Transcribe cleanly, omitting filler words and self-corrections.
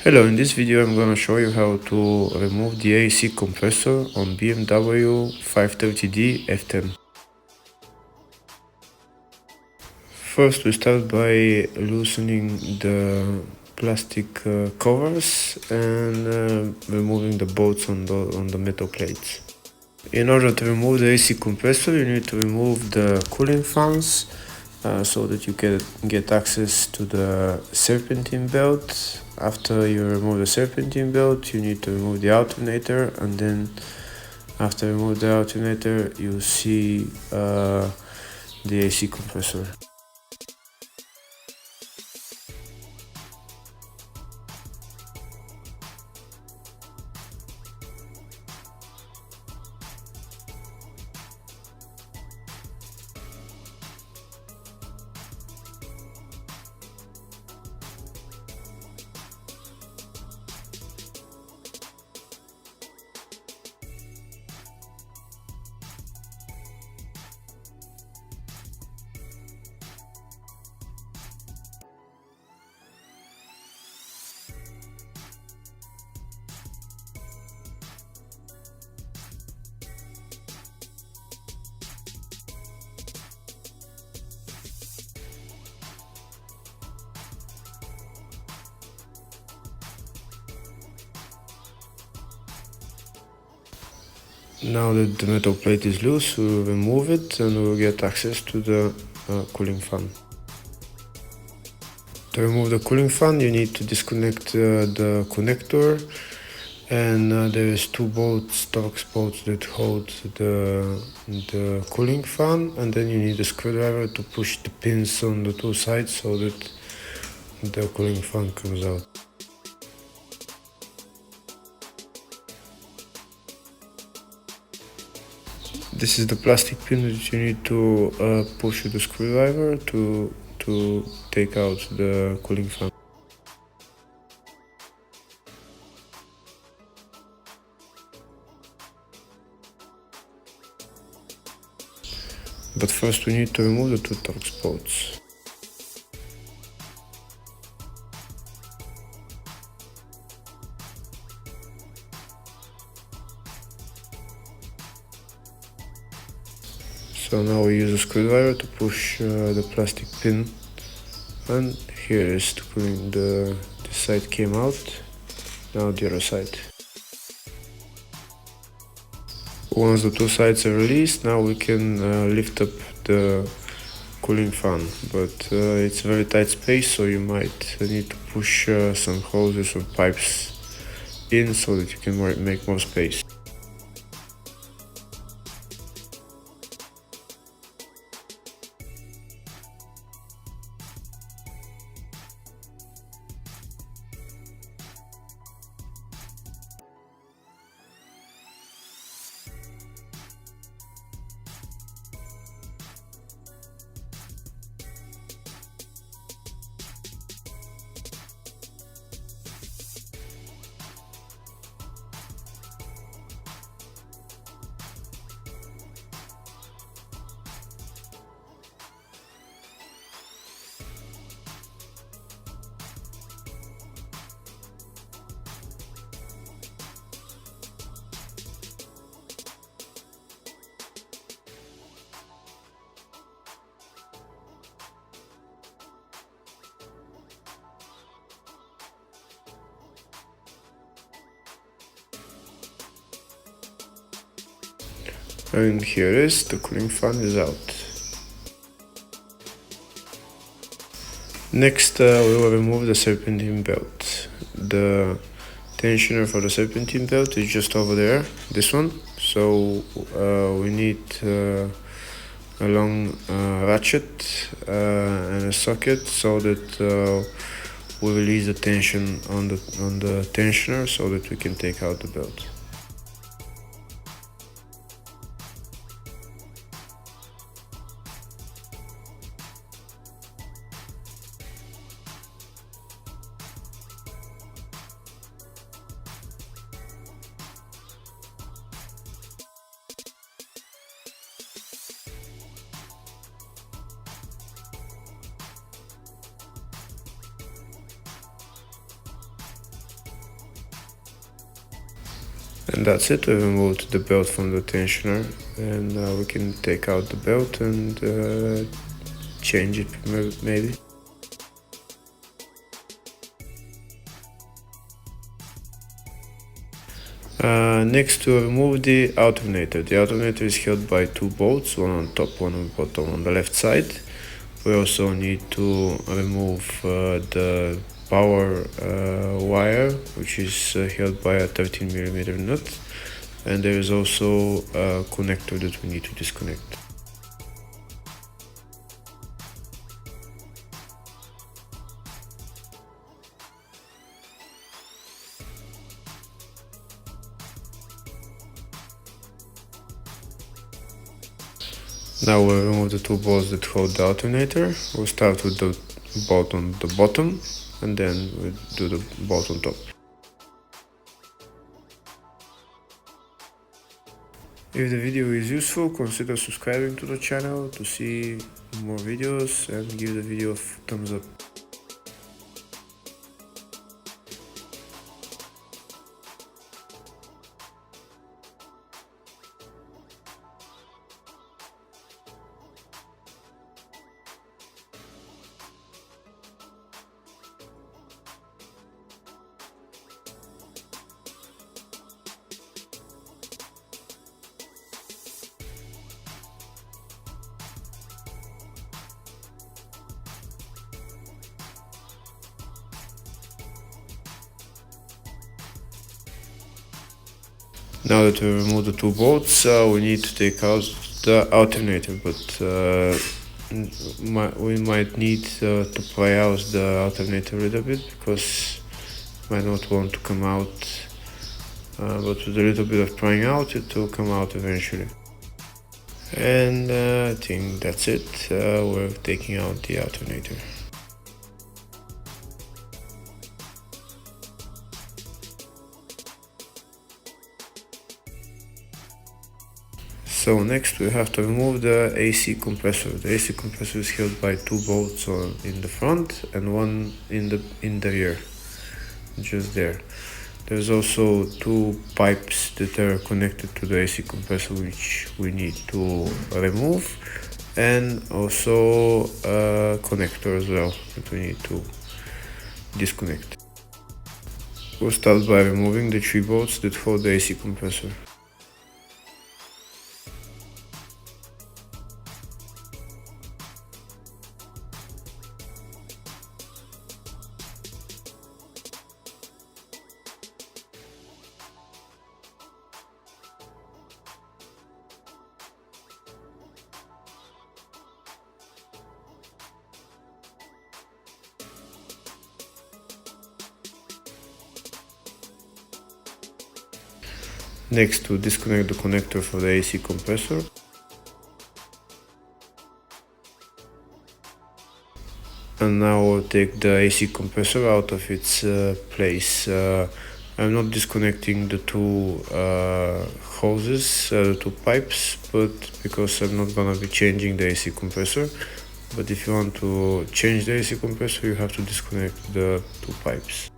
Hello, in this video I'm gonna show you how to remove the AC compressor on BMW 530D F10. First we start by loosening the plastic covers and removing the bolts on the metal plates. In order to remove the AC compressor, you need to remove the cooling fans so that you can get access to the serpentine belt. After you remove the serpentine belt, you need to remove the alternator, and then after remove the alternator, you see the AC compressor. Now that the metal plate is loose, we will remove it and we will get access to the cooling fan. To remove the cooling fan, you need to disconnect the connector, and there is two bolts, Torx bolts, that hold the cooling fan, and then you need a screwdriver to push the pins on the two sides so that the cooling fan comes out. This is the plastic pin that you need to push with the screwdriver to take out the cooling fan. But first we need to remove the two Torx bolts. So now we use a screwdriver to push the plastic pin, and here is the cooling. This side came out, now the other side. Once the two sides are released, now we can lift up the cooling fan, but it's a very tight space, so you might need to push some hoses or pipes in so that you can make more space. And here is the cooling fan is out. Next, we will remove the serpentine belt. The tensioner for the serpentine belt is just over there, this one. So we need a long ratchet and a socket so that we release the tension on the tensioner so that we can take out the belt. And that's it. We removed the belt from the tensioner, and now we can take out the belt and change it maybe. Next, to remove the alternator. The alternator is held by two bolts, one on top, one on bottom on the left side. We also need to remove the power wire, which is held by a 13mm nut, and there is also a connector that we need to disconnect. Now we'll remove the two bolts that hold the alternator. We'll start with the bolt on the bottom, and then we'll do the bolt on top. If the video is useful, consider subscribing to the channel to see more videos, and give the video a thumbs up. Now that we remove the two bolts, we need to take out the alternator, but we might need to pry out the alternator a little bit, because it might not want to come out, but with a little bit of prying out, it will come out eventually. And I think that's it. We're taking out the alternator. So next we have to remove the AC compressor. The AC compressor is held by two bolts in the front and one in the rear, just there. There's also two pipes that are connected to the AC compressor, which we need to remove, and also a connector as well that we need to disconnect. We'll start by removing the three bolts that hold the AC compressor. Next, to disconnect the connector for the AC compressor. And now we'll take the AC compressor out of its place. I'm not disconnecting the two hoses, the two pipes, but because I'm not gonna be changing the AC compressor. But if you want to change the AC compressor, you have to disconnect the two pipes.